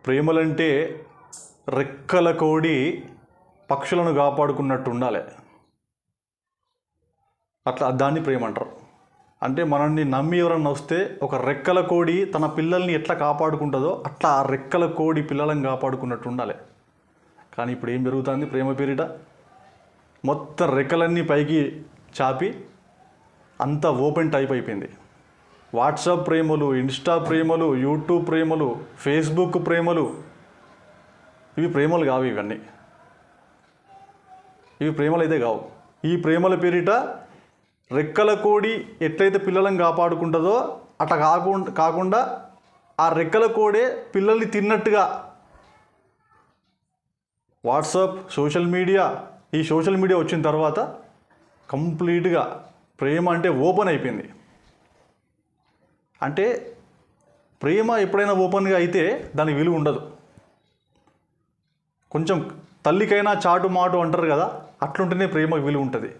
ప్రేమలంటే రెక్కల కోడి పక్షులను కాపాడుకున్నట్టు ఉండాలి. అట్లా దాన్ని ప్రేమ అంటారు. అంటే మనల్ని నమ్మి ఎవరన్నా వస్తే ఒక రెక్కల కోడి తన పిల్లల్ని ఎట్లా కాపాడుకుంటుందో అట్లా ఆ రెక్కల కోడి పిల్లలను కాపాడుకున్నట్టు ఉండాలి. కానీ ఇప్పుడు ఏం జరుగుతుంది? ప్రేమ పేరిట మొత్తం రెక్కలన్నీ పైకి చాపి అంతా ఓపెన్ టైప్ అయిపోయింది. వాట్సాప్ ప్రేమలు, ఇన్స్టా ప్రేమలు, యూట్యూబ్ ప్రేమలు, ఫేస్బుక్ ప్రేమలు, ఇవి ప్రేమలు కావు. ఇవి ప్రేమలు అయితే కావు. ఈ ప్రేమల పేరిట రెక్కల కోడి ఎట్లయితే పిల్లలను కాపాడుకుంటుందో అట్లా కాకుండా ఆ రెక్కల కోడే పిల్లల్ని తిన్నట్టుగా వాట్సాప్, ఈ సోషల్ మీడియా వచ్చిన తర్వాత కంప్లీట్గా ప్రేమ అంటే ఓపెన్ అయిపోయింది. అంటే ప్రేమ ఎప్పుడైనా ఓపెన్గా అయితే దానికి విలువ ఉండదు. కొంచెం తల్లికైనా చాటు మాటు అంటారు కదా, అట్లుంటేనే ప్రేమకు విలువ ఉంటుంది.